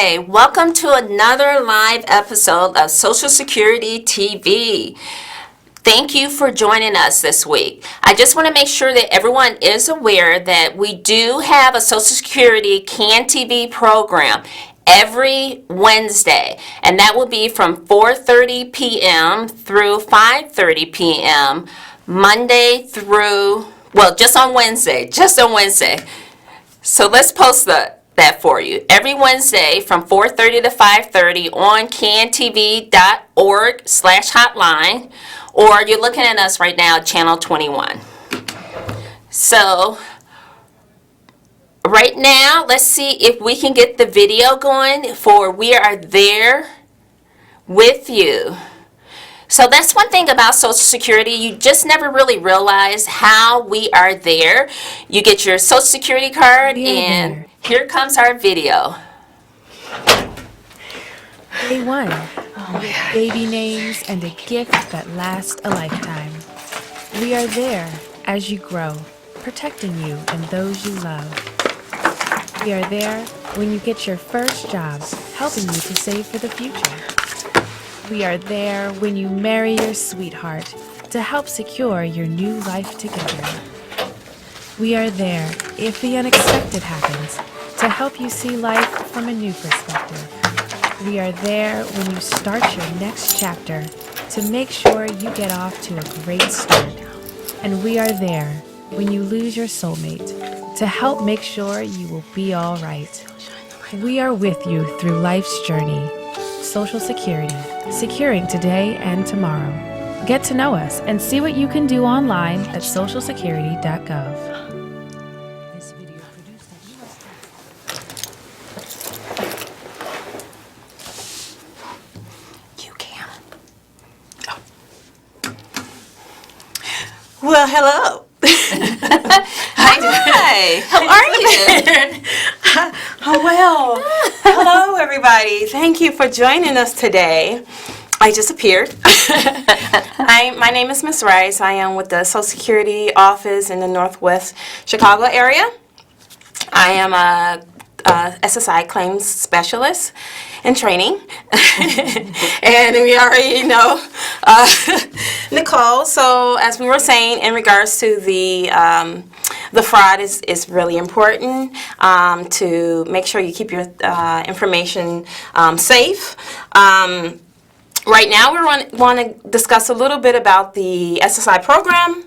Hi, welcome to another live episode of Social Security TV. Thank you for joining us this week. I just want to make sure that everyone is aware that we do have a Social Security CAN TV program every Wednesday, and that will be from 4:30 p.m. through 5:30 p.m. Monday through, well, just on Wednesday. So let's post that for you. Every Wednesday from 4:30 to 5:30 on cantv.org/hotline, or you're looking at us right now at channel 21. So right now, let's see if we can get the video going for We Are There With You. So that's one thing about Social Security. You just never really realize how we are there. You get your Social Security card, and here comes our video. Day one, baby names and a gift that lasts a lifetime. We are there as you grow, protecting you and those you love. We are there when you get your first job, helping you to save for the future. We are there when you marry your sweetheart to help secure your new life together. We are there if the unexpected happens to help you see life from a new perspective. We are there when you start your next chapter to make sure you get off to a great start. And we are there when you lose your soulmate to help make sure you will be all right. We are with you through life's journey. Social Security, securing today and tomorrow. Get to know us and see what you can do online at socialsecurity.gov. You can. Well, hello. Hi. How are you? Oh, well. Hello, everybody. Thank you for joining us today. I just appeared. My name is Miss Rice. I am with the Social Security office in the Northwest Chicago area. I am a SSI claims specialist in training. And we already know Nicole. So as we were saying, in regards to the fraud is really important to make sure you keep your information safe. Right now we want to discuss a little bit about the SSI program,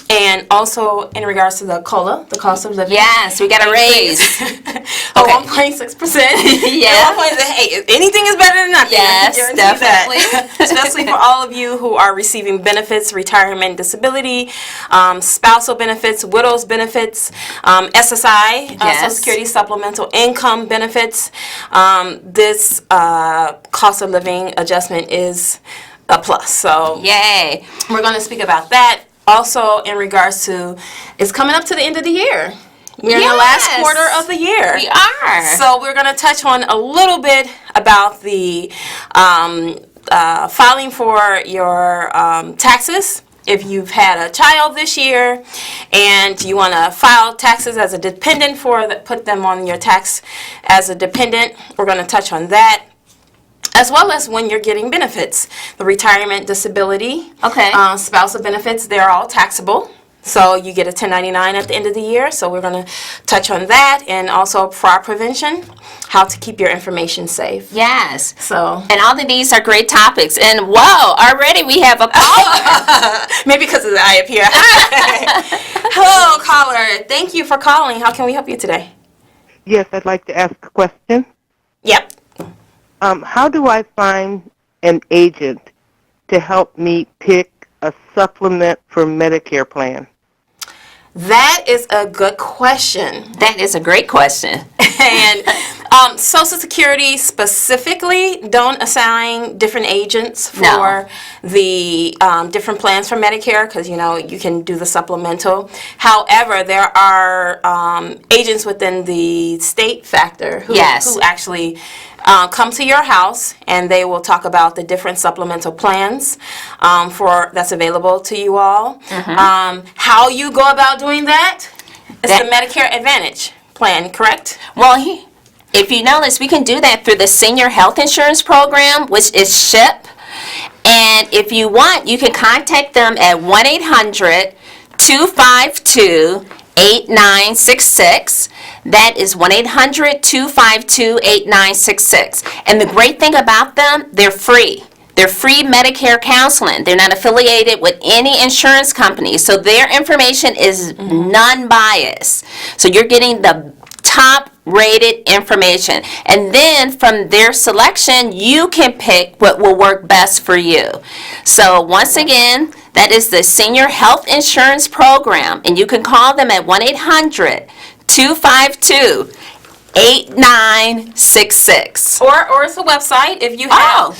and also in regards to the COLA, the cost of living. Yes, we got a raise. Of 1.6%. Yeah. Hey, anything is better than nothing. Yes, I can definitely. guarantee that. Especially for all of you who are receiving benefits, retirement, disability, spousal benefits, widow's benefits, SSI, Social Security supplemental income benefits. This cost of living adjustment is a plus. So Yay. we're going to speak about that. Also, in regards to, it's coming up to the end of the year. We're in the last Yes. quarter of the year. We are. So we're going to touch on a little bit about the filing for your taxes. If you've had a child this year and you want to file taxes as a dependent put them on your tax as a dependent, we're going to touch on that. As well as when you're getting benefits, the retirement, disability, spousal benefits, they're all taxable. So you get a 1099 at the end of the year. So we're going to touch on that, and also fraud prevention, how to keep your information safe. Yes. So And all of these are great topics. And whoa, already we have a caller. maybe because of the eye up here. Hello, caller. Thank you for calling. How can we help you today? Yes, I'd like to ask a question. Yep. How do I find an agent to help me pick a supplement for Medicare plan? That is a good question. That is a great question. And Social Security specifically don't assign different agents for No. the different plans for Medicare, because you can do the supplemental. However, there are agents within the state factor who actually come to your house, and they will talk about the different supplemental plans that's available to you all. How you go about doing that is the Medicare Advantage plan, correct? Well, If you notice, we can do that through the Senior Health Insurance Program, which is SHIP. And if you want, you can contact them at 1-800-252-8966. That is 1-800-252-8966. And the great thing about them, they're free. They're free Medicare counseling. They're not affiliated with any insurance company. So their information is non-biased. So you're getting the top-rated information. And then from their selection, you can pick what will work best for you. So once again, that is the Senior Health Insurance Program. And you can call them at 1-800-252-8966. Or it's a website if you have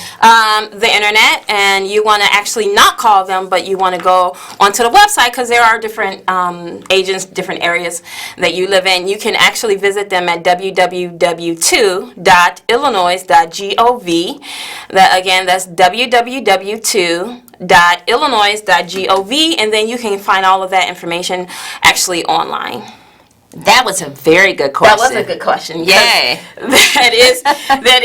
the internet and you want to actually not call them, but you want to go onto the website because there are different agents, different areas that you live in. You can actually visit them at www.illinois.gov. That's www.illinois.gov, and then you can find all of that information actually online. That was a very good question. That was a good question. Yay. That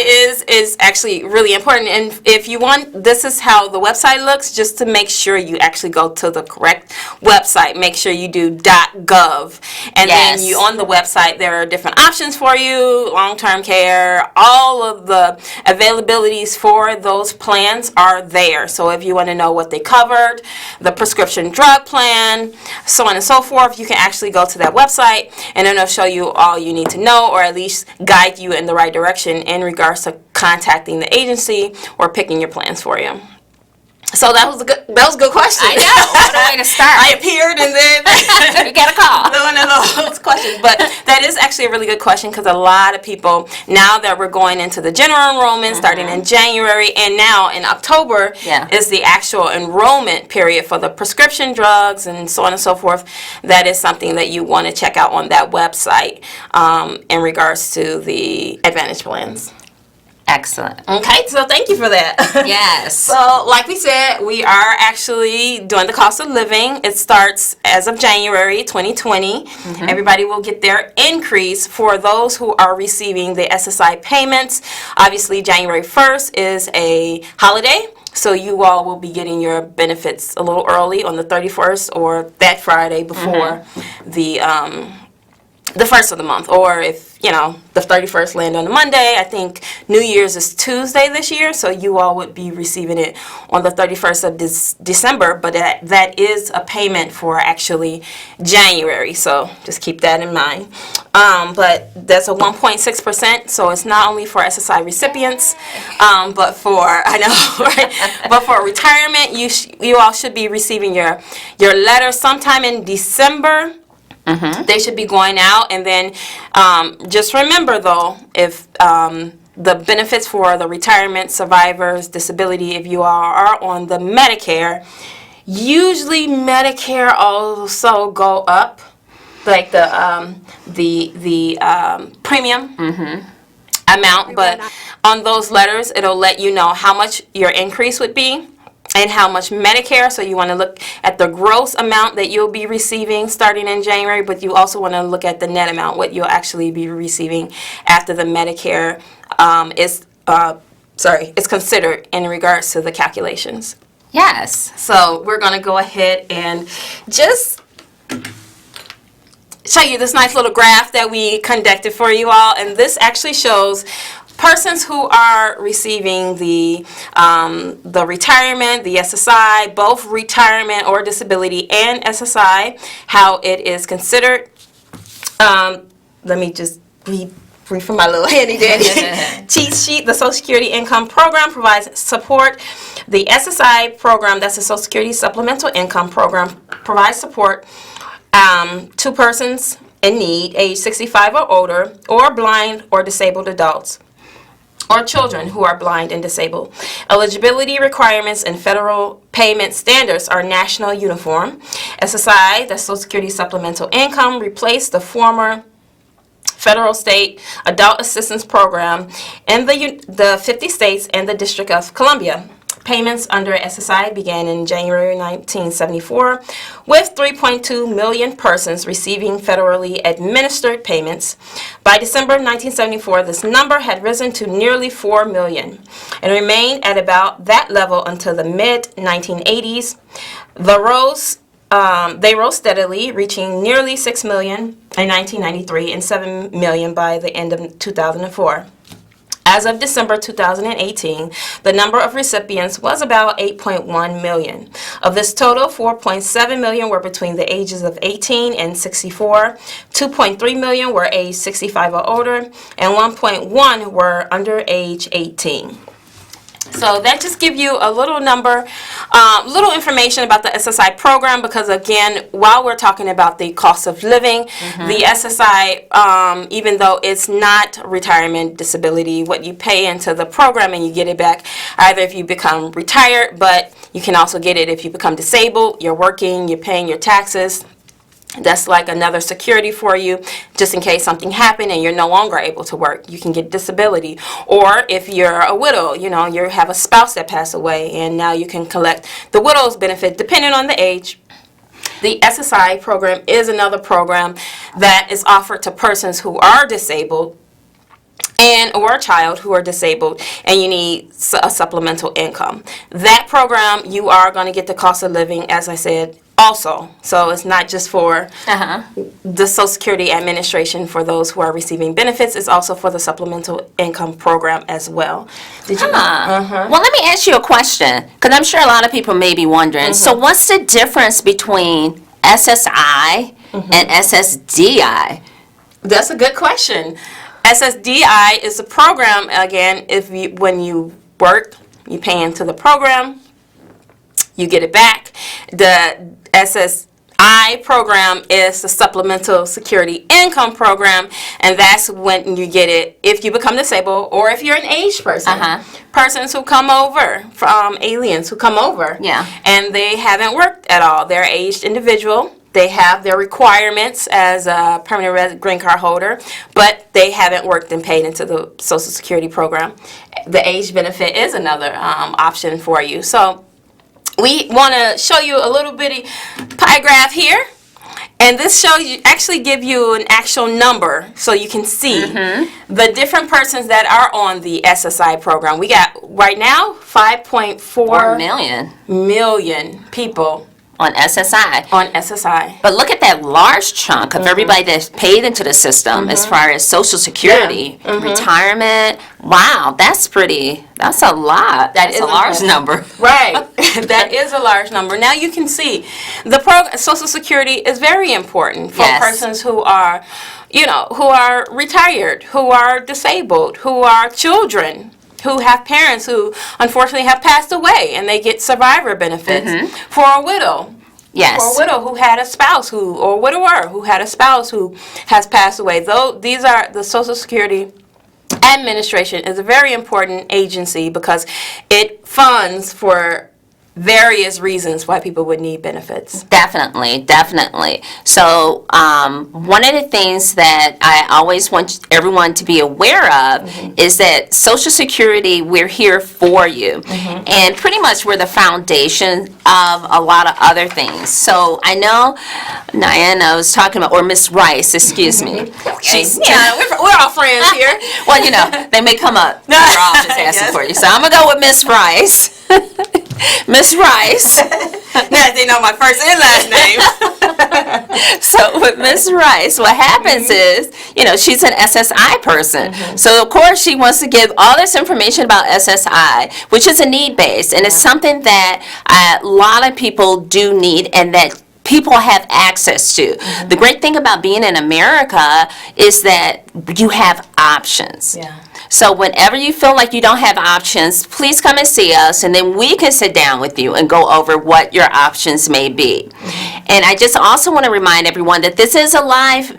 is actually really important. And if you want, this is how the website looks, just to make sure you actually go to the correct website. Make sure you do .gov. And Yes. then you on the website, there are different options for you, long-term care, all of the availabilities for those plans are there. So if you want to know what they covered, the prescription drug plan, so on and so forth, you can actually go to that website. And then it'll show you all you need to know, or at least guide you in the right direction in regards to contacting the agency or picking your plans for you. So that was a good question. I know. What a way to start. I appeared and then You got a call. one of those questions. But that is actually a really good question because a lot of people, now that we're going into the general enrollment starting in January, and now in October Yeah. is the actual enrollment period for the prescription drugs and so on and so forth. That is something that you want to check out on that website in regards to the Advantage plans. Excellent. Okay, so thank you for that. Yes. So, like we said, we are actually doing the cost of living. It starts as of January 2020. Everybody will get their increase for those who are receiving the SSI payments. Obviously, January 1st is a holiday, so you all will be getting your benefits a little early on the 31st or that Friday before the first of the month, or if the 31st land on a Monday. I think New Year's is Tuesday this year, so you all would be receiving it on the 31st of December, but that is a payment for actually January, so just keep that in mind. But that's a 1.6%, so it's not only for SSI recipients, but for but for retirement, you all should be receiving your letter sometime in December. They should be going out, and then just remember though, if the benefits for the retirement, survivors, disability, if you are on the Medicare, usually Medicare also go up, like the premium amount, but on those letters it'll let you know how much your increase would be and how much Medicare. So you want to look at the gross amount that you'll be receiving starting in January, but you also want to look at the net amount, what you'll actually be receiving after the Medicare is considered in regards to the calculations. Yes. So we're going to go ahead and just show you this nice little graph that we conducted for you all, and this actually shows persons who are receiving the retirement, the SSI, both retirement or disability and SSI, how it is considered. Let me just read from my little handy dandy cheat sheet. The Social Security Income Program provides support. The SSI program, that's the Social Security Supplemental Income Program, provides support to persons in need, age 65 or older, or blind or disabled adults, or children who are blind and disabled. Eligibility requirements and federal payment standards are national uniform. SSI, the Social Security Supplemental Income, replaced the former federal state adult assistance program in the 50 states and the District of Columbia. payments under SSI began in January 1974, with 3.2 million persons receiving federally administered payments. By December 1974, this number had risen to nearly 4 million and remained at about that level until the mid-1980s. They rose steadily, reaching nearly 6 million in 1993 and 7 million by the end of 2004. As of December 2018, the number of recipients was about 8.1 million. Of this total, 4.7 million were between the ages of 18 and 64, 2.3 million were age 65 or older, and 1.1 were under age 18. So that just gives you a little number, little information about the SSI program, because again, while we're talking about the cost of living, the SSI, even though it's not retirement disability, what you pay into the program and you get it back either if you become retired, but you can also get it if you become disabled, you're working, you're paying your taxes. That's like another security for you, just in case something happened and you're no longer able to work. You can get disability. Or if you're a widow, you have a spouse that passed away, and now you can collect the widow's benefit depending on the age. The SSI program is another program that is offered to persons who are disabled or a child who are disabled, and you need a supplemental income. That program, you are going to get the cost of living, as I said, also. So it's not just for the Social Security Administration for those who are receiving benefits. It's also for the supplemental income program as well. Did you? Well, let me ask you a question, because I'm sure a lot of people may be wondering. So what's the difference between SSI and SSDI? That's a good question. SSDI is a program, again, when you work, you pay into the program, you get it back. The SSI program is the Supplemental Security Income Program, and that's when you get it if you become disabled or if you're an aged person. Persons who come over, from aliens who come over, and they haven't worked at all. They're an aged individual. They have their requirements as a permanent green card holder, but they haven't worked and paid into the Social Security program. The age benefit is another option for you. So we want to show you a little bitty pie graph here, and this actually give you an actual number so you can see the different persons that are on the SSI program. We got right now 5.4 million people on SSI. On SSI. But look at that large chunk of everybody that's paid into the system as far as Social Security, retirement. Wow, that's a lot. That's a large number. Right. That is a large number. Now you can see the Social Security is very important for persons who are, who are retired, who are disabled, who are children, who have parents who unfortunately have passed away, and they get survivor benefits. For a widow, for a widow who had a spouse or a widower who had a spouse who has passed away. These are the Social Security Administration is a very important agency because it funds for various reasons why people would need benefits. Definitely. So one of the things that I always want everyone to be aware of is that Social Security, we're here for you. And pretty much we're the foundation of a lot of other things. So I know Diana was talking about, or Miss Rice, excuse me. She's, we're all friends here. Well, they may come up. They're all just asking for you. So I'm going to go with Miss Rice. Miss Rice. Now they know my first and last name. So with Miss Rice, what happens is, she's an SSI person. So of course she wants to give all this information about SSI, which is a need-based, and it's something that a lot of people do need and that people have access to. The great thing about being in America is that you have options. So whenever you feel like you don't have options, please come and see us, and then we can sit down with you and go over what your options may be. And I just also want to remind everyone that this is a live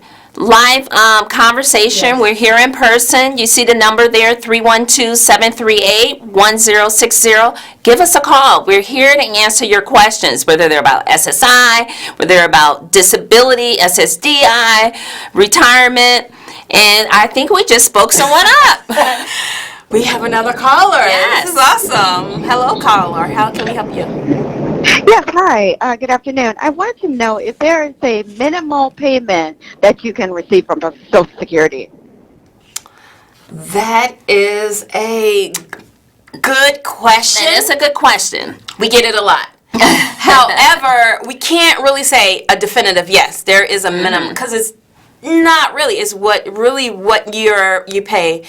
conversation. We're here in person. You see the number there, 312-738-1060. Give us a call. We're here to answer your questions, whether they're about SSI, whether they're about disability, SSDI, retirement. And I think we just spoke someone up. We have another caller. Yes. This is awesome. Hello, caller. How can we help you? Yes, hi. Good afternoon. I wanted to know if there is a minimal payment that you can receive from Social Security. That is a good question. That is a good question. We get it a lot. However, we can't really say a definitive yes. There is a minimum because it's not really. It's what you pay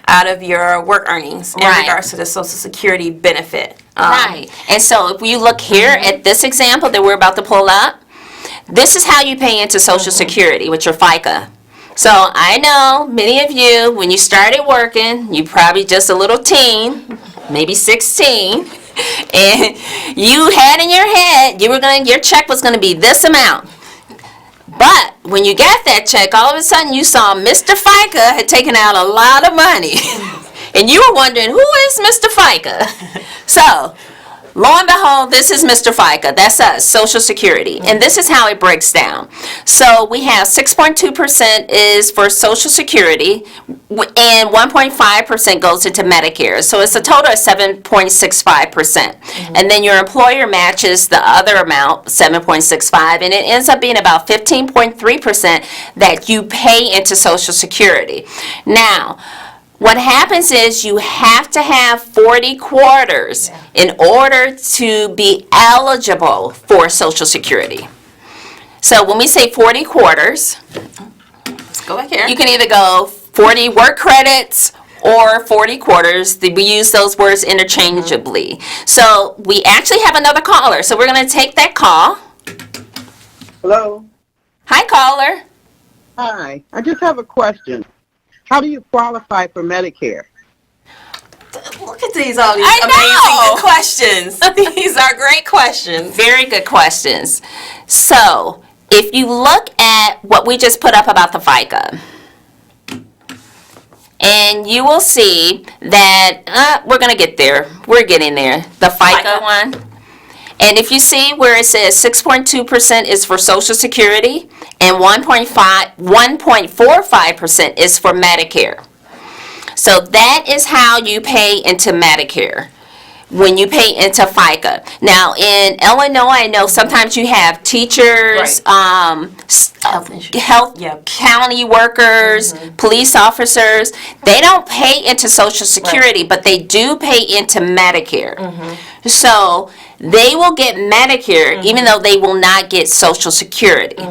out of your work earnings in Right. regards to the Social Security benefit. Right. And so if you look here at this example that we're about to pull up, this is how you pay into Social Security with your FICA. So I know many of you, when you started working, you probably just a little teen, maybe 16, and you had in your head your check was gonna be this amount. But when you got that check, all of a sudden you saw Mr. FICA had taken out a lot of money. And you were wondering, who is Mr. FICA? So, lo and behold, this is Mr. FICA. That's us, Social Security. And this is how it breaks down. So we have 6.2% is for Social Security, and 1.5% goes into Medicare. So it's a total of 7.65%. And then your employer matches the other amount, 7.65, and it ends up being about 15.3% that you pay into Social Security. Now, what happens is you have to have 40 quarters in order to be eligible for Social Security. So when we say 40 quarters, Let's go back here. you can either go 40 work credits or 40 quarters. We use those words interchangeably. So we actually have another caller. So we're going to take that call. Hello. Hi, caller. Hi. I just have a question. How do you qualify for Medicare? Look at all these I know. amazing good questions. These are great questions. Very good questions. So, if you look at what we just put up about the FICA, and you will see that we're going to get there. We're getting there. The FICA one. And if you see where it says 6.2% is for Social Security and 1.45% is for Medicare. So that is how you pay into Medicare when you pay into FICA. Now in Illinois, I know sometimes you have teachers, Health insurance. health county workers, police officers. They don't pay into Social Security, but they do pay into Medicare. So they will get Medicare even though they will not get Social Security.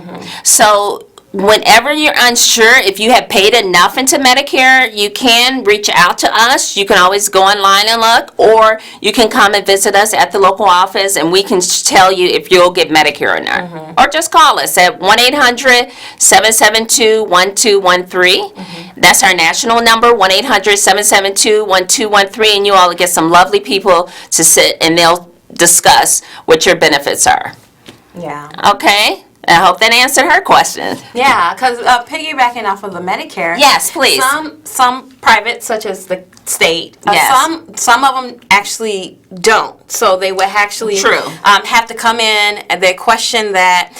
So whenever you're unsure if you have paid enough into Medicare, you can reach out to us. You can always go online and look, or you can come and visit us at the local office and we can tell you if you'll get Medicare or not. Or just call us at 1-800-772-1213. That's our national number, 1-800-772-1213, and you all will get some lovely people to sit and they'll discuss what your benefits are. Yeah. Okay? I hope that answered her question. Yeah, because piggybacking off of the Medicare. Yes, please. Some private, such as the state. Yes. Some of them actually don't. So they would actually True. Have to come in and they question that.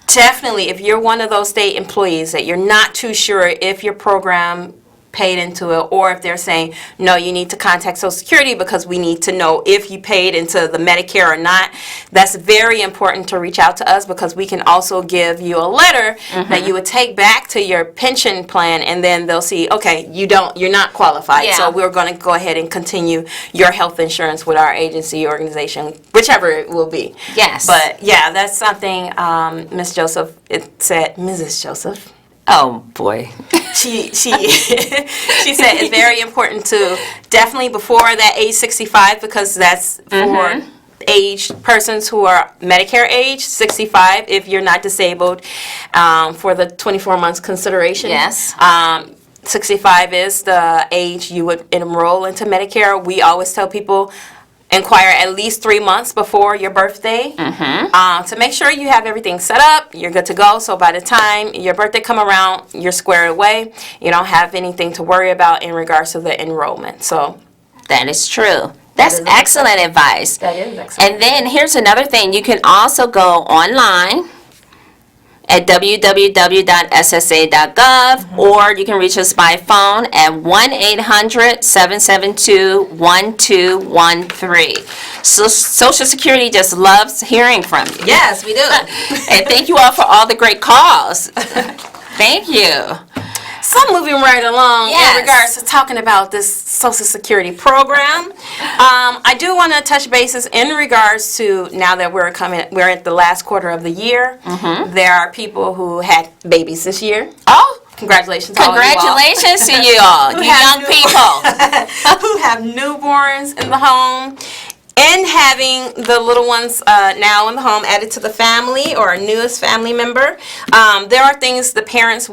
Definitely, if you're one of those state employees that you're not too sure if your program paid into it, or if they're saying, no, you need to contact Social Security because we need to know if you paid into the Medicare or not, that's very important to reach out to us because we can also give you a letter that you would take back to your pension plan, and then they'll see, okay, you're not qualified, Yeah. so we're going to go ahead and continue your health insurance with our agency, organization, whichever it will be. Yes. But yeah, that's something, Ms. Joseph, it said, Mrs. Joseph, Oh, boy. she she said it's very important to definitely before that age 65, because that's for aged persons who are Medicare age 65 if you're not disabled, for the 24 months consideration. Yes. 65 is the age you would enroll into Medicare. We always tell people inquire at least 3 months before your birthday to make sure you have everything set up, you're good to go, so by the time your birthday come around, you're squared away. You don't have anything to worry about in regards to the enrollment. So That is true. That's is excellent advice. that is excellent. And then here's another thing. You can also go online at www.ssa.gov, or you can reach us by phone at 1-800-772-1213. So Social Security just loves hearing from you. Yes, we do. And thank you all for all the great calls. Thank you. So moving right along Yes. in regards to talking about this Social Security program, I do want to touch bases in regards to now that we're at the last quarter of the year. There are people who had babies this year. Oh, Congratulations to all of you all. congratulations to you all, you young people. Who have newborns in the home. And having the little ones now in the home added to the family or a newest family member, there are things the parents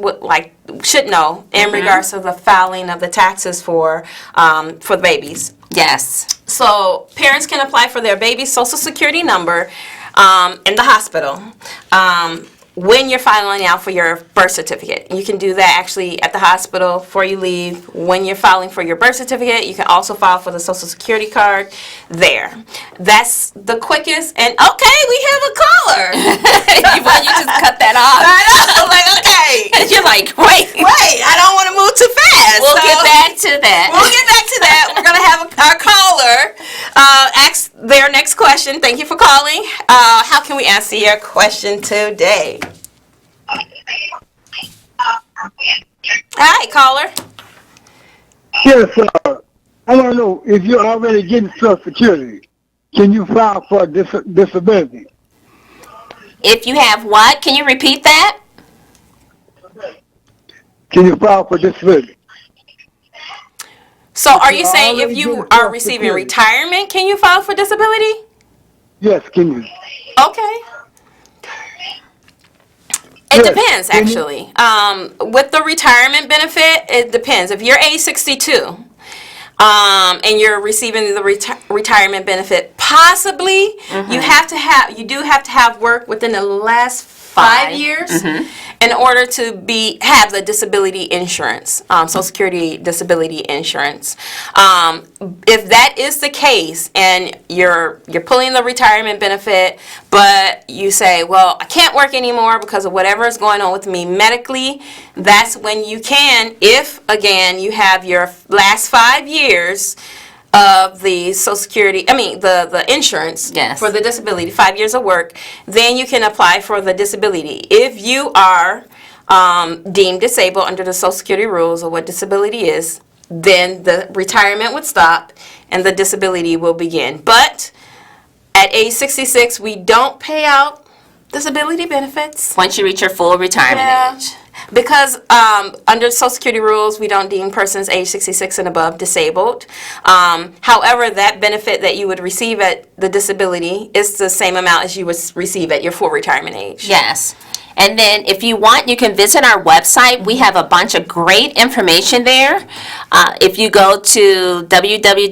should know in regards to the filing of the taxes for the babies. Yes. So parents can apply for their baby's Social Security number in the hospital. When you're filing out for your birth certificate. You can do that actually at the hospital before you leave. When you're filing for your birth certificate, you can also file for the Social Security card there. That's the quickest. And okay, we have a caller. Well, you just cut that off. I know. Like, okay. You're like, wait. Wait, I don't want to move too fast. We'll So- get back to that. We'll get back to that. We're going to have our caller ask their next question. Thank you for calling. How can we answer your question today? Hi, caller. Yes, I want to know if you're already getting Social Security, can you file for disability? If you have what? Can you repeat that? Can you file for disability? So are you you're saying if already you getting are Social receiving Security. retirement, can you file for disability? Yes, can you? Okay. It Yes, depends, can you- actually. With the retirement benefit, it depends. If you're age 62 and you're receiving the retirement benefit, possibly you do have to have work within the last 5 years in order to have the disability insurance, Social Security disability insurance. If that is the case and you're pulling the retirement benefit, but you say, well, I can't work anymore because of whatever is going on with me medically, that's when you can, if again you have your last 5 years of the Social Security, the insurance Yes. for the disability, 5 years of work, then you can apply for the disability. If you are deemed disabled under the Social Security rules of what disability is, then the retirement would stop and the disability will begin. But at age 66, we don't pay out disability benefits. Once you reach your full retirement Yeah. age. Because under Social Security rules, we don't deem persons age 66 and above disabled. However, that benefit that you would receive at the disability is the same amount as you would receive at your full retirement age. Yes. And then if you want, you can visit our website. We have a bunch of great information there. If you go to www.ssa.gov,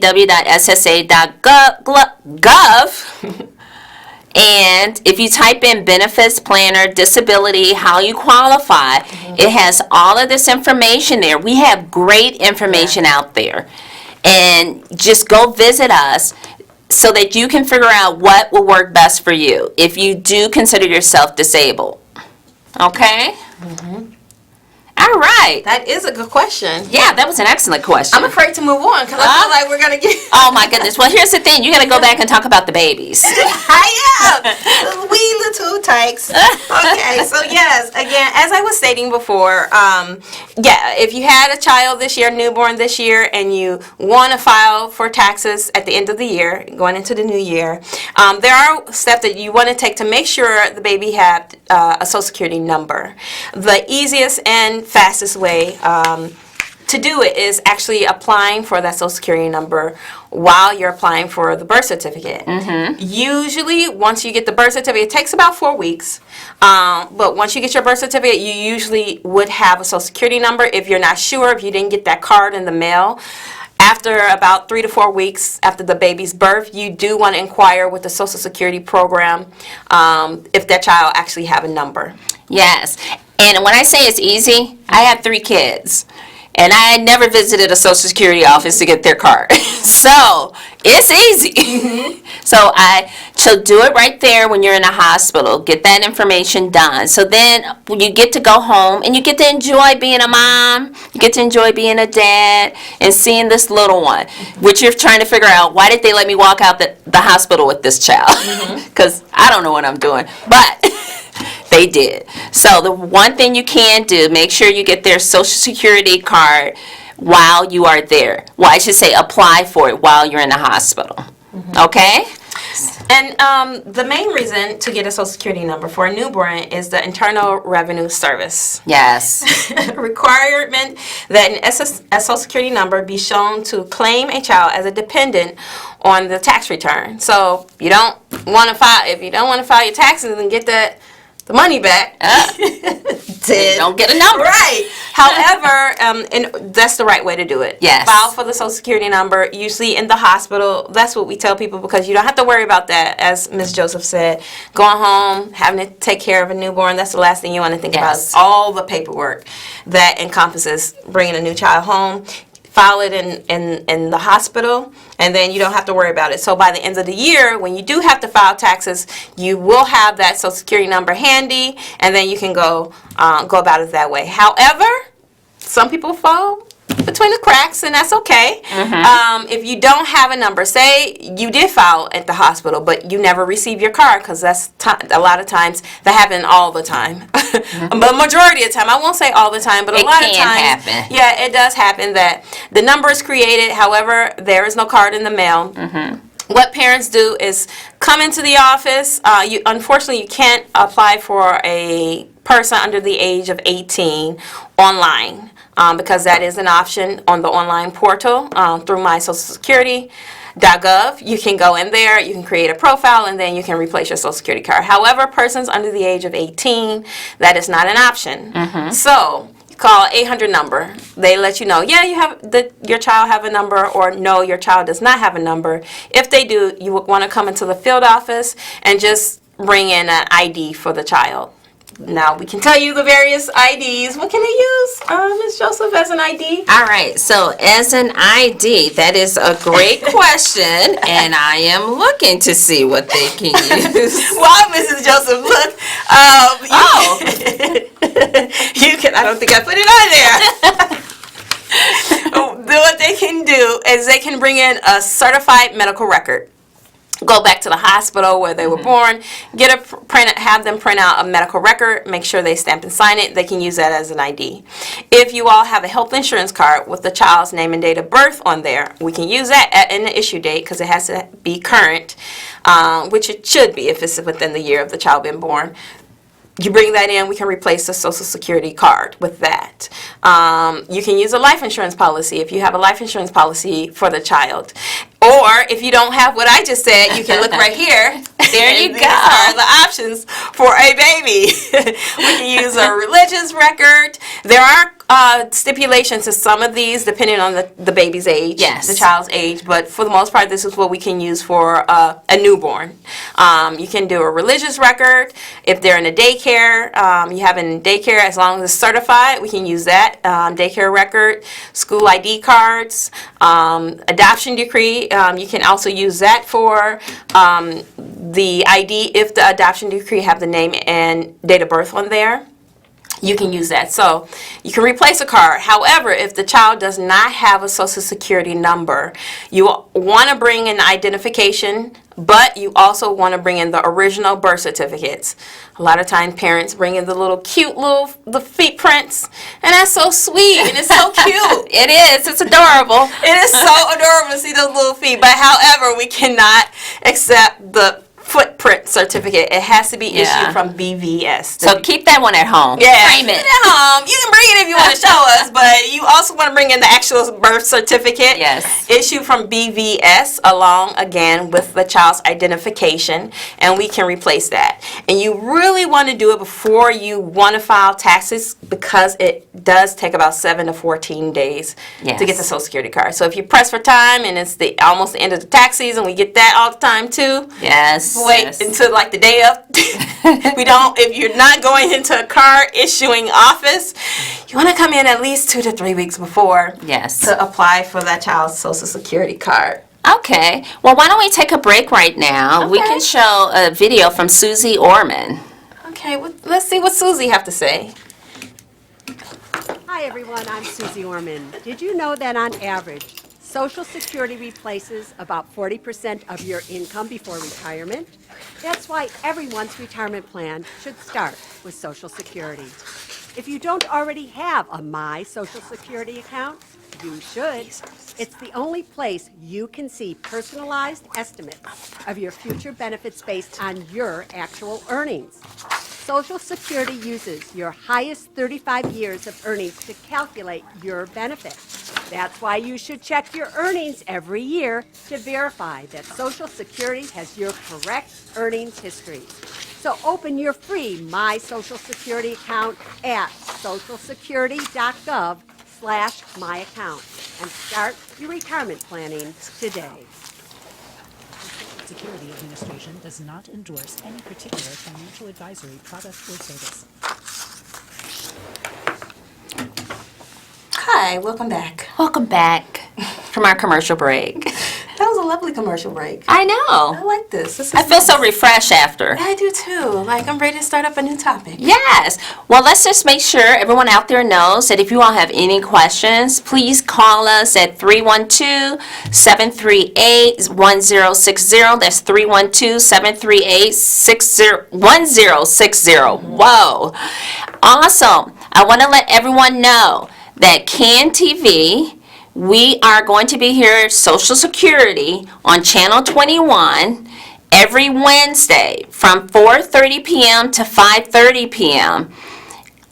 and if you type in benefits planner, disability, how you qualify, it has all of this information there. We have great information out there. And just go visit us so that you can figure out what will work best for you if you do consider yourself disabled. Okay? All right. That is a good question. Yeah, that was an excellent question. I'm afraid to move on because I feel like we're going to get... Oh my goodness. Well, here's the thing. You got to go back and talk about the babies. I am. We little tykes. Okay, so yes, again, as I was stating before, if you had a child this year, newborn this year, and you want to file for taxes at the end of the year, going into the new year, there are steps that you want to take to make sure the baby had a Social Security number. The easiest and fastest way to do it is actually applying for that Social Security number while you're applying for the birth certificate. Usually, once you get the birth certificate, it takes about 4 weeks. But once you get your birth certificate, you usually would have a Social Security number. If you're not sure, if you didn't get that card in the mail, after about 3 to 4 weeks after the baby's birth, you do want to inquire with the Social Security program if that child actually have a number. Yes. And when I say it's easy, I have 3 kids. And I never visited a Social Security office to get their card. So, it's easy. So, I So do it right there when you're in a hospital. Get that information done. So then you get to go home and you get to enjoy being a mom. You get to enjoy being a dad and seeing this little one, which you're trying to figure out, why did they let me walk out the hospital with this child? Because I don't know what I'm doing. But they did. So the one thing you can do, make sure you get their Social Security card while you are there. Well, I should say apply for it while you're in the hospital. Okay? And the main reason to get a Social Security number for a newborn is the Internal Revenue Service. Yes. Requirement that a Social Security number be shown to claim a child as a dependent on the tax return. So you don't want to file, if you don't want to file your taxes and get the money back, Then don't get a number. Right. However, and that's the right way to do it. Yes. File for the Social Security number, usually in the hospital. That's what we tell people, because you don't have to worry about that, as Ms. Joseph said. Going home, having to take care of a newborn, that's the last thing you want to think about. Yes. Is all the paperwork that encompasses bringing a new child home. File it in the hospital, and then you don't have to worry about it. So by the end of the year, when you do have to file taxes, you will have that Social Security number handy, and then you can go about it that way. However, some people fall between the cracks, and that's okay. If you don't have a number, say you did file at the hospital, but you never receive your card, because that's a lot of times that happen all the time. But majority of the time, I won't say all the time, but a lot of can times, happen. yeah, it does happen that the number is created. However, there is no card in the mail. What parents do is come into the office. Unfortunately, you can't apply for a person under the age of 18 online. Because that is an option on the online portal through MySocialSecurity.gov. You can go in there, you can create a profile, and then you can replace your Social Security card. However, persons under the age of 18, that is not an option. So call 800 number. They let you know, yeah, your child have a number, or no, your child does not have a number. If they do, you would want to come into the field office and just bring in an ID for the child. Now, we can tell you the various IDs. What can they use, Ms. Joseph, as an ID? All right, so as an ID, that is a great question, and I am looking to see what they can use. Wow, Mrs. Joseph, look. You can, I don't think I put it on there. What they can do is they can bring in a certified medical record. Go back to the hospital where they were born, have them print out a medical record, make sure they stamp and sign it. They can use that as an ID. If you all have a health insurance card with the child's name and date of birth on there, we can use that in the issue date, because it has to be current, which it should be if it's within the year of the child being born. You bring that in, we can replace the Social Security card with that. You can use a life insurance policy if you have a life insurance policy for the child. Or if you don't have what I just said, you can look right here. There you These go. are the options for a baby. We can use a religious record. There are stipulations to some of these depending on the baby's age, Yes. the child's age, but for the most part, this is what we can use for a newborn. You can do a religious record. If they're in a daycare, you have in daycare, as long as it's certified, we can use that daycare record. School ID cards, adoption decree, you can also use that for the ID if the adoption decree have the name and date of birth on there. You can use that. So you can replace a card. However, if the child does not have a Social Security number, you want to bring in identification, but you also want to bring in the original birth certificates. A lot of times parents bring in the little cute the feet prints, and that's so sweet and it's so cute. It is. It's adorable. It is so adorable to see those little feet, but however, we cannot accept the footprint certificate. It has to be issued from BVS. So keep that one at home. Yeah, Frame it. at home. You can bring it if you want to show us, but you also want to bring in the actual birth certificate. Yes. Issued from BVS along, again, with the child's identification, and we can replace that. And you really want to do it before you want to file taxes, because it does take about 7 to 14 days Yes. to get the Social Security card. So if you press for time and it's almost the end of the tax season, we get that all the time too. Yes. Wait yes. until like the day of. If you're not going into a card issuing office, you want to come in at least 2 to 3 weeks before Yes. to apply for that child's Social Security card. Okay. Well, why don't we take a break right now? We Okay. can show a video from Susie Orman. Okay, let's see what Susie have to say. Hi everyone, I'm Susie Orman. Did you know that on average, Social Security replaces about 40% of your income before retirement? That's why everyone's retirement plan should start with Social Security. If you don't already have a My Social Security account, you should. It's the only place you can see personalized estimates of your future benefits based on your actual earnings. Social Security uses your highest 35 years of earnings to calculate your benefit. That's why you should check your earnings every year to verify that Social Security has your correct earnings history. So open your free My Social Security account at socialsecurity.gov/myaccount and start your retirement planning today. Security Administration does not endorse any particular financial advisory product or service. Hi, welcome back. Welcome back from our commercial break. That was a lovely commercial break. I I know. like this. This is I feel so nice. refreshed after. I do too. Like, I'm ready to start up a new topic. Yes. Well, let's just make sure everyone out there knows that if you all have any questions, please call us at 312-738-1060. That's 312-738-1060. Whoa. Awesome. I want to let everyone know that CAN TV, we are going to be here at Social Security on Channel 21 every Wednesday from 4:30 p.m. to 5:30 p.m.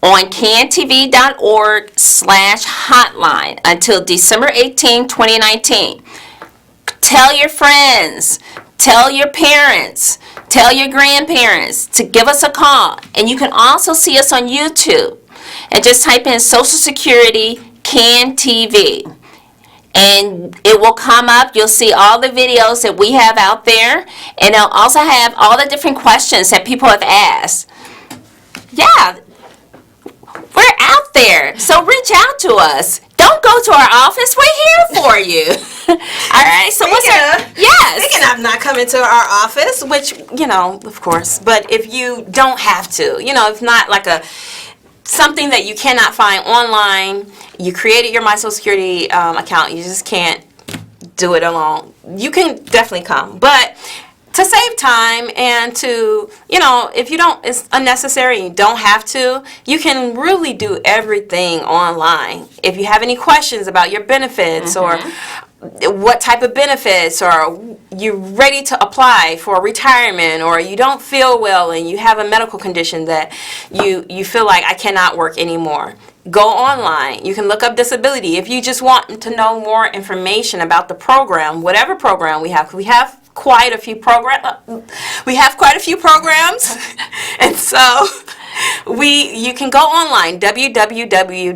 on cantv.org/hotline until December 18, 2019. Tell your friends, tell your parents, tell your grandparents to give us a call. And you can also see us on YouTube. And just type in Social Security CAN TV. And it will come up. You'll see all the videos that we have out there. And it'll also have all the different questions that people have asked. Yeah, we're out there. So reach out to us. Don't go to our office. We're here for you. All right, so what's our... Yes. Speaking of not coming to our office, which, of course, but if you don't have to, it's not like something that you cannot find online. You created your My Social Security account. You just can't do it alone. You can definitely come. But to save time and to, if you don't, it's unnecessary, you don't have to, you can really do everything online. If you have any questions about your benefits or what type of benefits, or you're ready to apply for retirement, or you don't feel well and you have a medical condition that you feel like I cannot work anymore, go online. You can look up disability. If you just want to know more information about the program, whatever program we have quite a few programs. And so you can go online, www.ssa.gov,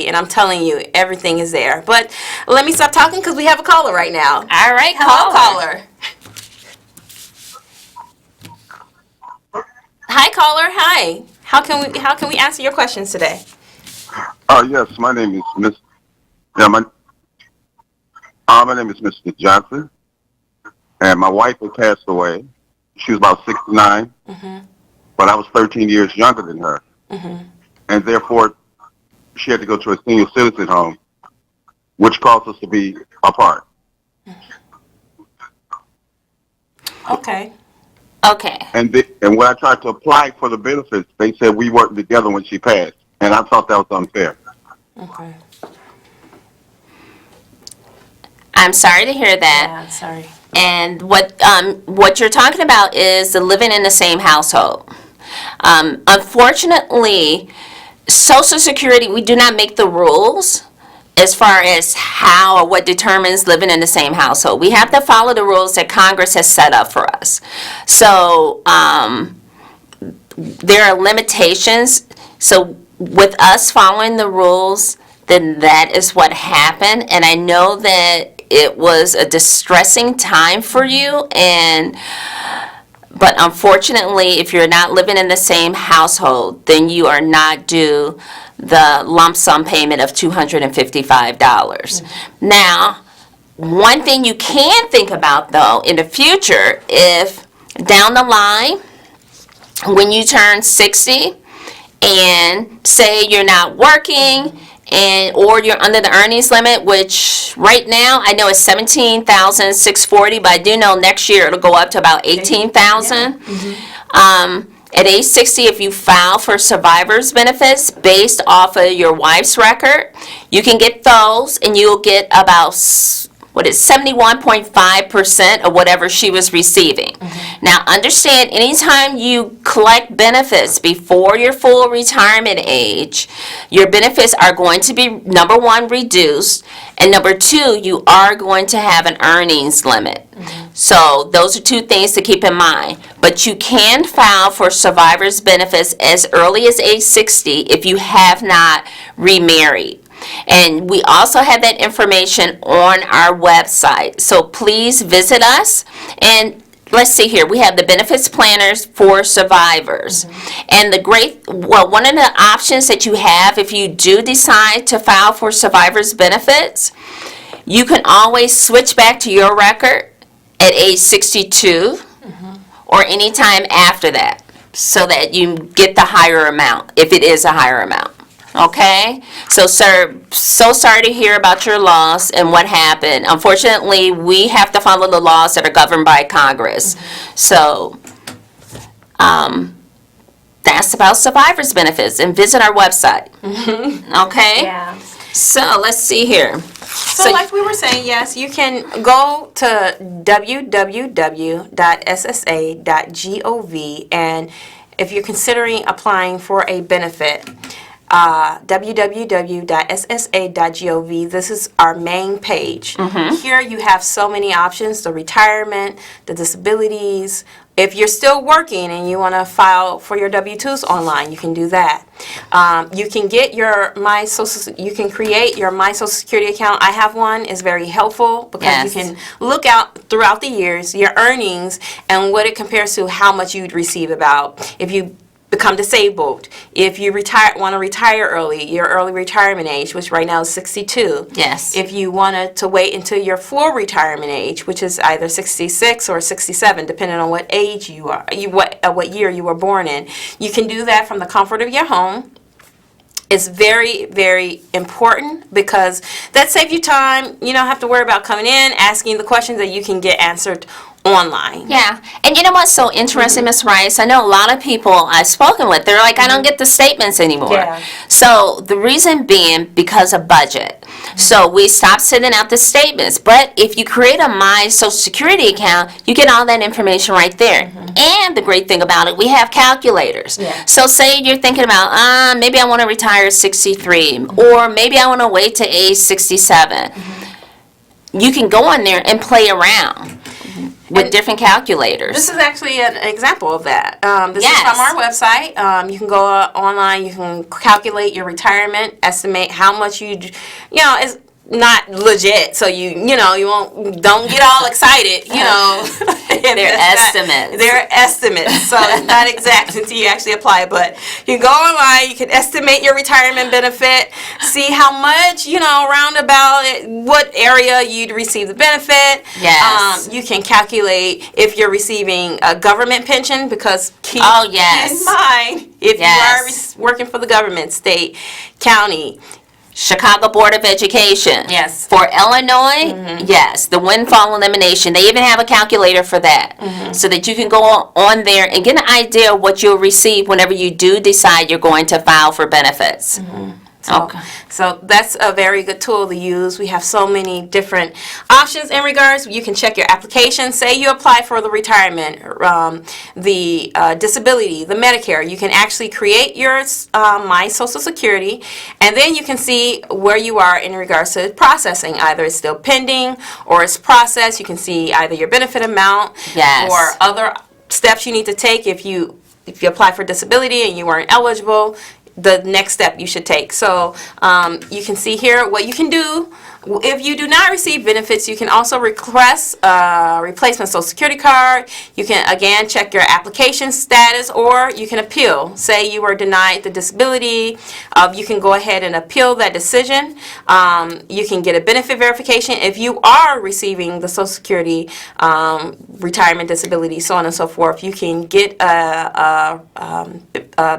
and I'm telling you, everything is there. But let me stop talking because we have a caller right now. All right, Hello, caller. Hi, caller. Hi. How can we answer your questions today? Yes, my name is my name is Mr. Johnson, and my wife had passed away. She was about 69, but I was 13 years younger than her, and therefore she had to go to a senior citizen home, which caused us to be apart. Okay. Okay. And when I tried to apply for the benefits, they said we worked together when she passed, and I thought that was unfair. Okay. I'm sorry to hear that. Yeah, sorry. And what you're talking about is the living in the same household. Unfortunately, Social Security, we do not make the rules as far as how or what determines living in the same household. We have to follow the rules that Congress has set up for us. So there are limitations. So with us following the rules, then that is what happened. And I know that it was a distressing time for you, but unfortunately, if you're not living in the same household, then you are not due the lump sum payment of $255. Now, One thing you can think about, though, in the future, if down the line, when you turn 60 and say you're not working or you're under the earnings limit, which right now I know it's $17,640, but I do know next year it'll go up to about $18,000. At age 60, if you file for survivor's benefits based off of your wife's record, you can get those, and you'll get about 71.5% of whatever she was receiving. Now, understand, anytime you collect benefits before your full retirement age, your benefits are going to be, number one, reduced, and number two, you are going to have an earnings limit. So those are two things to keep in mind. But you can file for survivor's benefits as early as age 60 if you have not remarried. And we also have that information on our website. So please visit us. And let's see here. We have the benefits planners for survivors. And one of the options that you have if you do decide to file for survivor's benefits, you can always switch back to your record at age 62 or any time after that, so that you get the higher amount, if it is a higher amount. Okay? So, sir, so sorry to hear about your loss and what happened. Unfortunately, we have to follow the laws that are governed by Congress. So, that's about survivor's benefits, and visit our website. Okay? Yeah. So, let's see here. So like we were saying, yes, you can go to www.ssa.gov, and if you're considering applying for a benefit, www.ssa.gov. This is our main page. Here you have so many options: the retirement, the disabilities. If you're still working and you want to file for your W-2s online, you can do that. You can get your you can create your My Social Security account. I have one. It's very helpful because you can look out throughout the years your earnings and what it compares to how much you'd receive about if you become disabled, if you want to retire early, your early retirement age, which right now is 62. Yes. If you wanted to wait until your full retirement age, which is either 66 or 67, depending on what age you are, what year you were born in, you can do that from the comfort of your home. It's very, very important because that saves you time. You don't have to worry about coming in, asking the questions that you can get answered online. Yeah. And you know what's so interesting, Ms. Rice? I know a lot of people I've spoken with, they're like, I don't get the statements anymore. Yeah. So the reason being because of budget. So we stopped sending out the statements. But if you create a My Social Security account, you get all that information right there. And the great thing about it, we have calculators. Yeah. So say you're thinking about, maybe I want to retire at 63, or maybe I want to wait to age 67. You can go on there and play around with different calculators. This is actually an example of that. This Yes. is from our website. You can go online, you can calculate your retirement, estimate how much it's not legit, so you don't get all excited, They're estimates. They're estimates, so it's not exact until you actually apply. But you can go online, you can estimate your retirement benefit, see how much, roundabout what area you'd receive the benefit. Yes. You can calculate if you're receiving a government pension, because keep in mind, if you are working for the government, state, county, Chicago Board of Education. Yes. For Illinois, yes, the windfall elimination. They even have a calculator for that, so that you can go on there and get an idea of what you'll receive whenever you do decide you're going to file for benefits. So that's a very good tool to use. We have so many different options in regards. You can check your application. Say you apply for the retirement, the disability, the Medicare. You can actually create your My Social Security, and then you can see where you are in regards to processing. Either it's still pending or it's processed. You can see either your benefit amount or other steps you need to take if you apply for disability and you weren't eligible. The next step you should take. So you can see here what you can do If you do not receive benefits, you can also request a replacement Social Security card. You can, again, check your application status, or you can appeal. Say you were denied the disability, you can go ahead and appeal that decision. You can get a benefit verification if you are receiving the Social Security, retirement, disability, so on and so forth. You can get a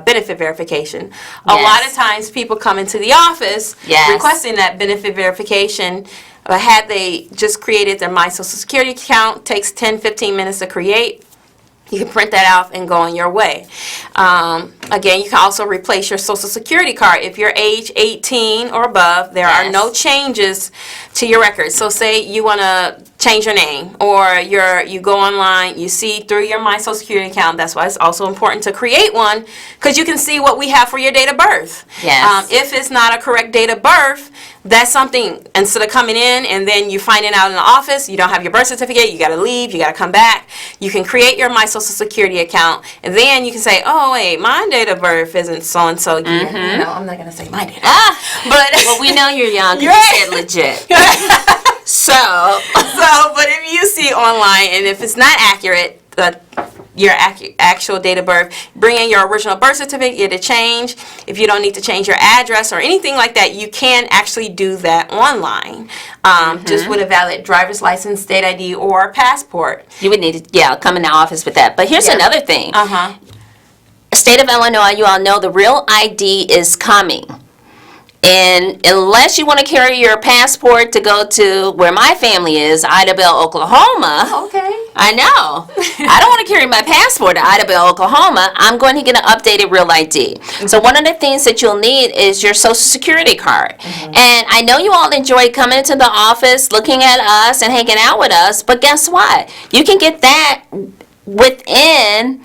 benefit verification. A lot of times people come into the office requesting that benefit verification. Had they just created their My Social Security account, takes 10-15 minutes to create. You can print that out and go on your way. Again, you can also replace your Social Security card. If you're age 18 or above, there are no changes to your record. So say you want to change your name, or you go online, you see through your My Social Security account. That's why it's also important to create one, because you can see what we have for your date of birth. If it's not a correct date of birth, that's something, instead of coming in and then you find it out in the office, you don't have your birth certificate, you got to leave, you got to come back. You can create your My Social Security account, and then you can say, oh wait, my date of birth isn't so-and-so year. No, I'm not going to say my date of birth. But well, we know you're young, you said legit. But if you see online, and if it's not accurate, your actual date of birth, bring in your original birth certificate, get it changed. If you don't need to change your address or anything like that, you can actually do that online, just with a valid driver's license, state ID, or passport. You would need to, come in the office with that. But here's another thing. State of Illinois, you all know the Real ID is coming. And unless you want to carry your passport to go to where my family is, Idabel, Oklahoma. Okay. I know. I don't want to carry my passport to Idabel, Oklahoma. I'm going to get an updated Real ID. So one of the things that you'll need is your Social Security card. And I know you all enjoy coming into the office, looking at us, and hanging out with us. But guess what? You can get that within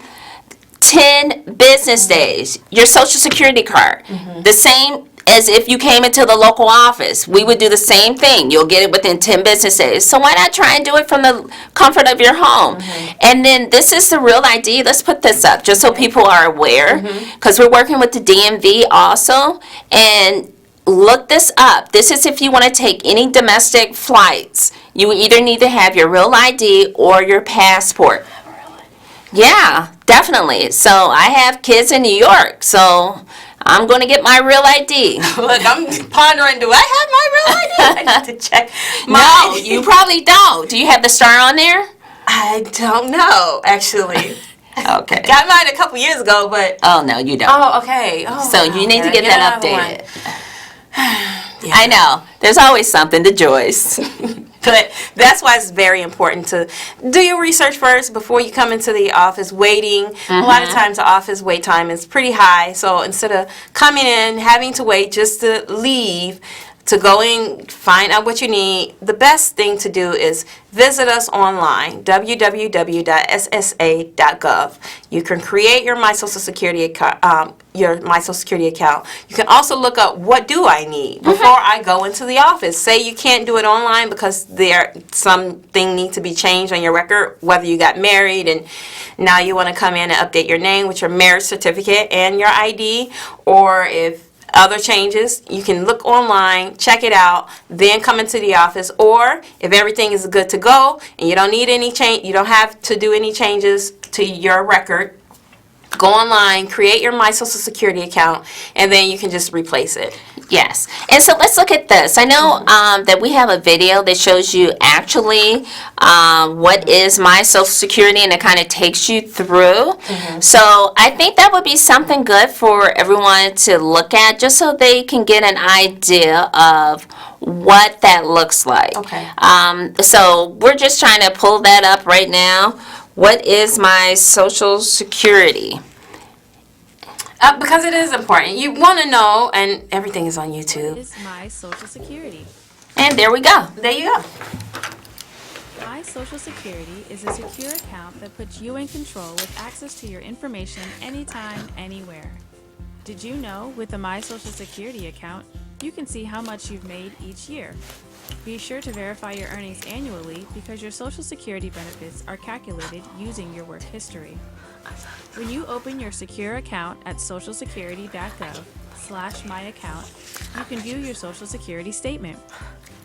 10 business days. Your Social Security card. The same as if you came into the local office. We would do the same thing. You'll get it within 10 business days. So why not try and do it from the comfort of your home? And then this is the Real ID. Let's put this up just so people are aware, because we're working with the DMV also. And look this up. This is if you want to take any domestic flights. You either need to have your Real ID or your passport. Yeah, definitely. So I have kids in New York, so I'm going to get my Real ID. Look, I'm pondering, do I have my Real ID? I need to check. No, you probably don't. Do you have the star on there? I don't know, actually. Okay. Got mine a couple years ago, but... Oh, no, you don't. Oh, okay. Oh, so you need to get that updated. Yeah. I know. There's always something to Joyce. But that's why it's very important to do your research first before you come into the office waiting. A lot of times the office wait time is pretty high. So instead of coming in, having to wait just to leave, to go and find out what you need, the best thing to do is visit us online, www.ssa.gov. You can create your My Social Security account. You can also look up, what do I need before I go into the office. Say you can't do it online because something needs to be changed on your record, whether you got married and now you want to come in and update your name with your marriage certificate and your ID, or if other changes, you can look online, check it out, then come into the office. Or if everything is good to go and you don't need any change, you don't have to do any changes to your record, go online, create your My Social Security account, and then you can just replace it. Yes. And so let's look at this. I know that we have a video that shows you actually what is My Social Security, and it kind of takes you through. So I think that would be something good for everyone to look at, just so they can get an idea of what that looks like. Okay. So we're just trying to pull that up right now. What is My Social Security? Because it is important. You want to know, and everything is on YouTube. Is My Social Security. And there we go. There you go. My Social Security is a secure account that puts you in control with access to your information anytime, anywhere. Did you know with the My Social Security account, you can see how much you've made each year? Be sure to verify your earnings annually because your Social Security benefits are calculated using your work history. When you open your secure account at socialsecurity.gov/myaccount, you can view your Social Security statement.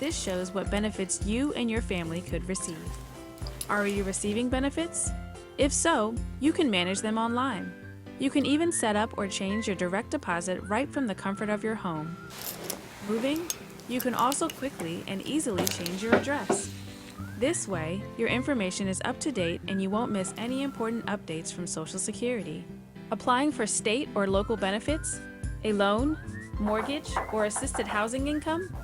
This shows what benefits you and your family could receive. Are you receiving benefits? If so, you can manage them online. You can even set up or change your direct deposit right from the comfort of your home. Moving? You can also quickly and easily change your address. This way, your information is up to date and you won't miss any important updates from Social Security. Applying for state or local benefits, a loan, mortgage, or assisted housing income?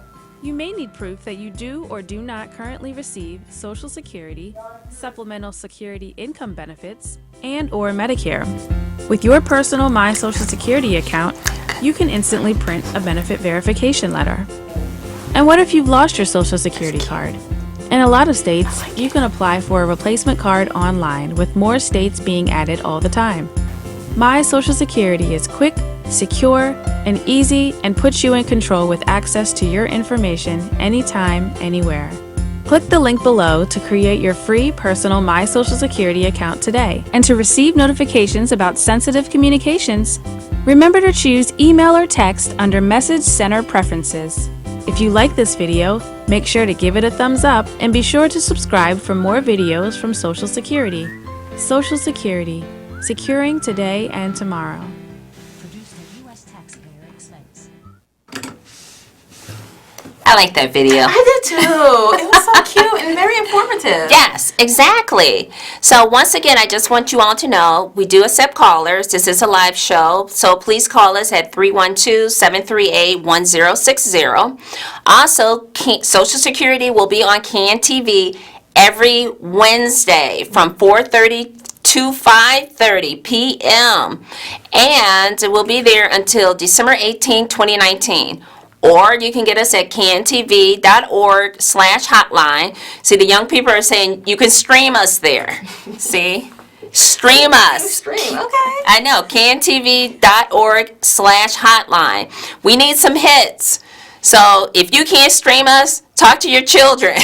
You may need proof that you do or do not currently receive Social Security, Supplemental Security Income Benefits, and/or Medicare. With your personal My Social Security account, you can instantly print a benefit verification letter. And what if you've lost your Social Security card? In a lot of states, you can apply for a replacement card online, with more states being added all the time. My Social Security is quick, secure, and easy, and puts you in control with access to your information anytime, anywhere. Click the link below to create your free personal My Social Security account today. And to receive notifications about sensitive communications, remember to choose email or text under Message Center Preferences. If you like this video, make sure to give it a thumbs up and be sure to subscribe for more videos from Social Security. Social Security, securing today and tomorrow. Produced at U.S. taxpayer expense. I like that video. I did too. It was so cute and very informative. Yes, exactly. So once again, I just want you all to know we do accept callers. This is a live show, so please call us at 312-738-1060. Also, Social Security will be on CAN TV every Wednesday from 4:30 to 5:30 p.m. And we'll be there until December 18, 2019. Or you can get us at cantv.org/hotline. See, the young people are saying you can stream us there. See? Stream us. Stream, okay. I know, cantv.org/hotline. We need some hits. So if you can't stream us, talk to your children.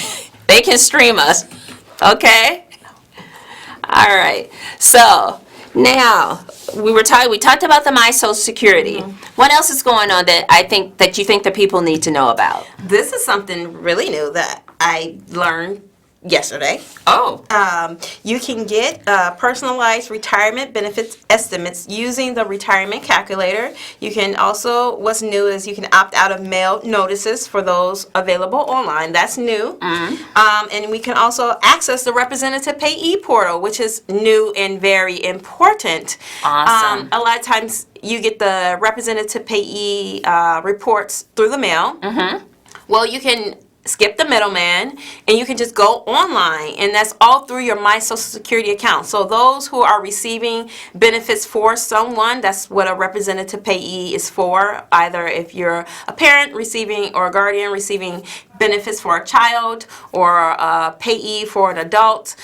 They can stream us. Okay? All right. So now we talked about the My Social Security. What else is going on that you think that people need to know about? This is something really new that I learned yesterday. Oh. You can get personalized retirement benefits estimates using the retirement calculator. You can also, what's new is you can opt out of mail notices for those available online. That's new. And we can also access the representative payee portal, which is new and very important. Awesome. A lot of times you get the representative payee reports through the mail. Well, you can skip the middleman and you can just go online, and that's all through your My Social Security account. So those who are receiving benefits for someone, that's what a representative payee is for. Either if you're a parent receiving or a guardian receiving benefits for a child, or a payee for an adult,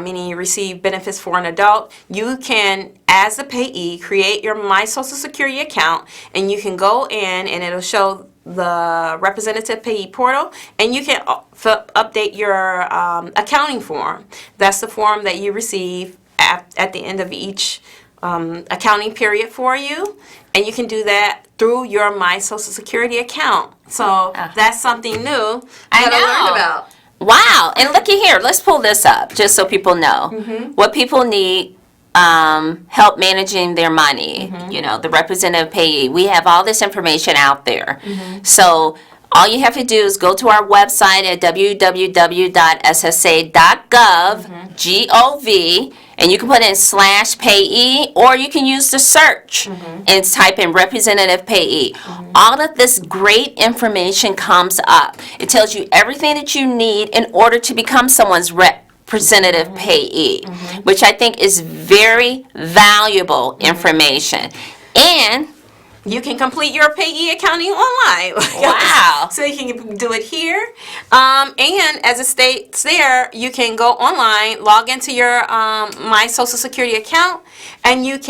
meaning you receive benefits for an adult, you can, as a payee, create your My Social Security account, and you can go in and it'll show the representative payee portal, and you can update your accounting form. That's the form that you receive at the end of each accounting period for you, and you can do that through your My Social Security account. So that's something new I that I learned about. Wow. And looky here, let's pull this up just so people know what people need. Help managing their money, the representative payee. We have all this information out there. So all you have to do is go to our website at www.ssa.gov, G-O-V, and you can put in /payee, or you can use the search and type in representative payee. All of this great information comes up. It tells you everything that you need in order to become someone's representative payee, which I think is very valuable information. And you can complete your payee accounting online. Wow. So you can do it here. And as it states there, you can go online, log into your My Social Security account, and you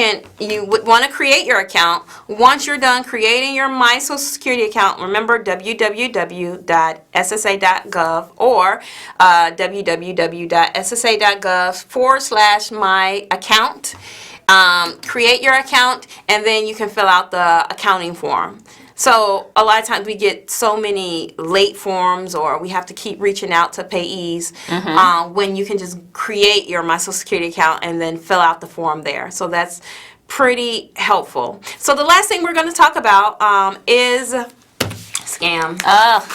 would want to create your account. Once you're done creating your My Social Security account, remember www.ssa.gov or www.ssa.gov/my account. Create your account, and then you can fill out the accounting form. So a lot of times we get so many late forms, or we have to keep reaching out to payees when you can just create your My Social Security account and then fill out the form there. So that's pretty helpful. So the last thing we're going to talk about is scam. Oh,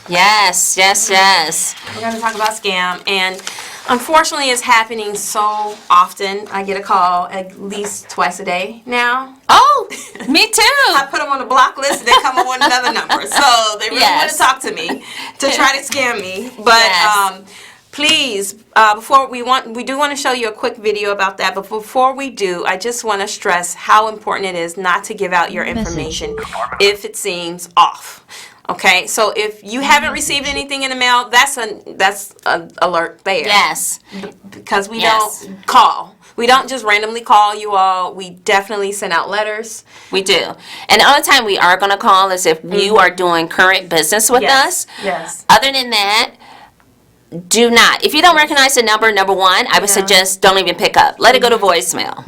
yes, yes, yes. We're going to talk about scam, and unfortunately it's happening so often. I get a call at least twice a day now. Oh, me too. I put them on a block list and they come up with another number. So they really want Yes. to talk to me to try to scam me. But Yes. please, before we do want to show you a quick video about that. But before we do, I just want to stress how important it is not to give out your information if it seems off. Okay, so if you haven't received anything in the mail, that's an alert there. Yes. Because we Yes. don't call. We don't just randomly call you all. We definitely send out letters. We do. And the only time we are going to call is if you are doing current business with us. Yes. Other than that, do not. If you don't recognize the number, number one, I would suggest don't even pick up. Let it go to voicemail.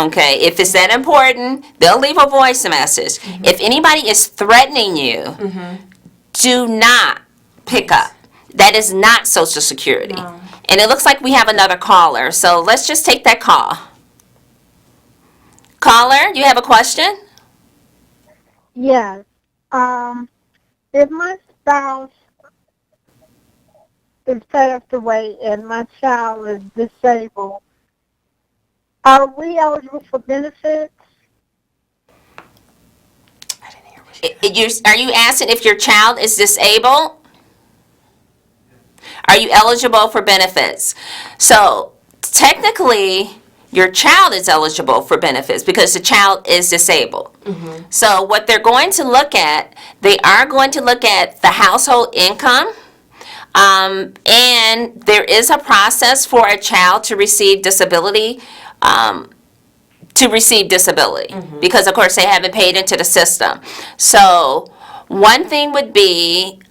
Okay? If it's that important, they'll leave a voice message. If anybody is threatening you, do not pick up. That is not Social Security. And it looks like we have another caller, so let's just take that call. Caller, you have a question? Yes. If my spouse is passed away and my child is disabled, are we eligible for benefits? Are you asking if your child is disabled? Are you eligible for benefits? So technically, your child is eligible for benefits because the child is disabled. So what they're going to look at, they are going to look at the household income. And there is a process for a child to receive disability, because of course they haven't paid into the system. So one thing would be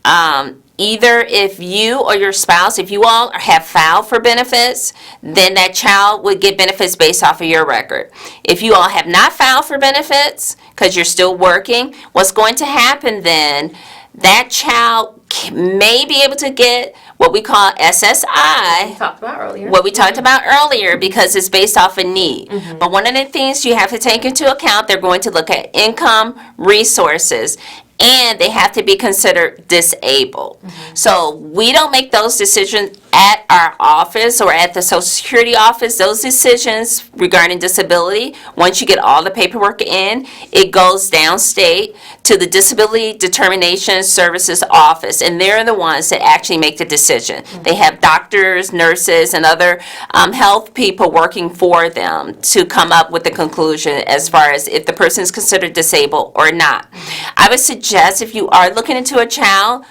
either if you or your spouse, if you all have filed for benefits, then that child would get benefits based off of your record. If you all have not filed for benefits because you're still working, what's going to happen then, that child may be able to get what we call SSI, Talked about earlier. what we talked about earlier, because it's based off of need. But one of the things you have to take into account, they're going to look at income, resources, and they have to be considered disabled. So we don't make those decisions at our office or at the Social Security office. Those decisions regarding disability, once you get all the paperwork in, it goes downstate to the Disability Determination Services Office, and they're the ones that actually make the decision. They have doctors, nurses, and other health people working for them to come up with the conclusion as far as if the person is considered disabled or not. I would suggest if you are looking into a child,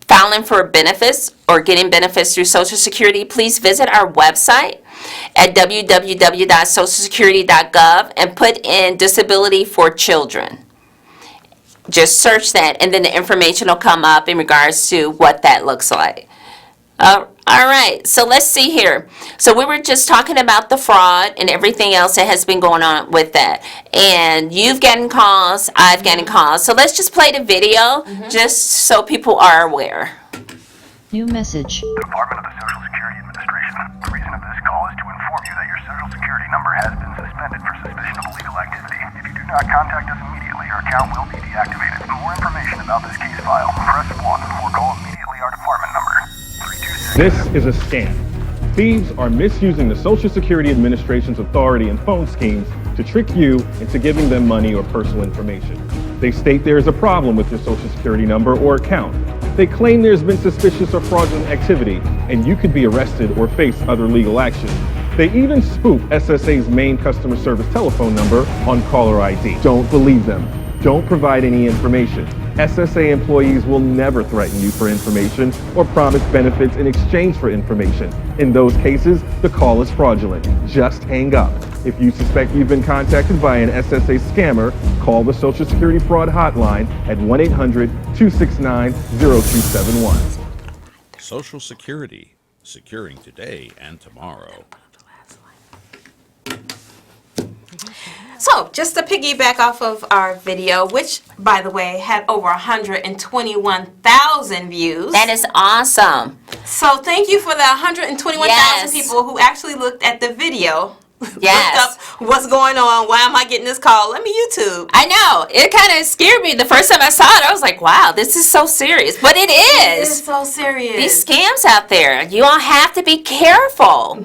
filing for benefits or getting benefits through Social Security, please visit our website at www.socialsecurity.gov and put in disability for children. Just search that, and then the information will come up in regards to what that looks like. All right, so let's see here. So we were just talking about the fraud and everything else that has been going on with that. And you've gotten calls, I've gotten calls. So let's just play the video just so people are aware. New message. Department of the Social Security Administration. The reason of this call is to inform you that your Social Security number has been suspended for suspicion of illegal activity. If you do not contact us immediately, your account will be deactivated. For more information about this case file, press 1 or call immediately our department number. This is a scam. Thieves are misusing the Social Security Administration's authority and phone schemes to trick you into giving them money or personal information. They state there is a problem with your Social Security number or account. They claim there's been suspicious or fraudulent activity, and you could be arrested or face other legal action. They even spoof SSA's main customer service telephone number on caller ID. Don't believe them. Don't provide any information. SSA employees will never threaten you for information or promise benefits in exchange for information. In those cases, the call is fraudulent. Just hang up. If you suspect you've been contacted by an SSA scammer, call the Social Security Fraud Hotline at 1-800-269-0271. Social Security, securing today and tomorrow. So, just to piggyback off of our video, which, by the way, had over 121,000 views. That is awesome. So, thank you for the 121,000 Yes. people who actually looked at the video. Yes. Looked up what's going on. Why am I getting this call? Let me YouTube. I know. It kind of scared me the first time I saw it. I was like, wow, this is so serious. But it It is. is so serious. These scams out there. You all have to be careful.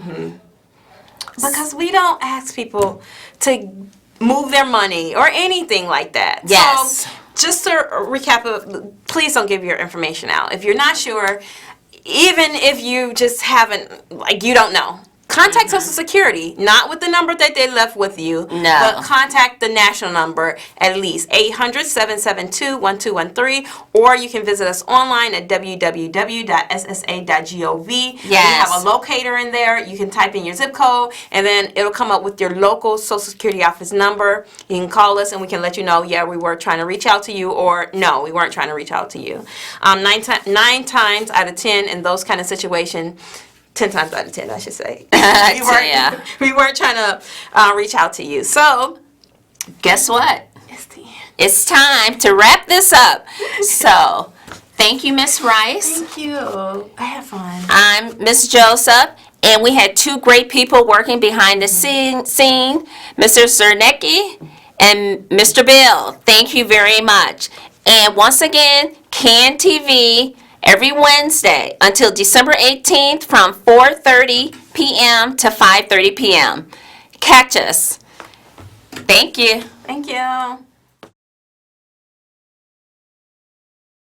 Because we don't ask people to move their money or anything like that. Yes. So, just to recap, please don't give your information out. If you're not sure, even if you just haven't, like, you don't know, contact Social Security, not with the number that they left with you, No. but contact the national number, at least 800-772-1213, or you can visit us online at www.ssa.gov. Yes. We have a locator in there. You can type in your zip code, and then it'll come up with your local Social Security office number. You can call us, and we can let you know, yeah, we were trying to reach out to you, or no, we weren't trying to reach out to you. 9 times out of 10 in those kind of situations, 10 times out of 10, I should say. Yeah. We weren't trying to reach out to you. So, Guess what? it's the end. It's time to wrap this up. So, thank you, Miss Rice. Thank you. I had fun. I'm Miss Joseph, and we had two great people working behind the scene, Mr. Zernecki and Mr. Bill. Thank you very much. And once again, CAN TV every Wednesday until December 18th from 4:30 p.m. to 5:30 p.m. Catch us. Thank you. Thank you.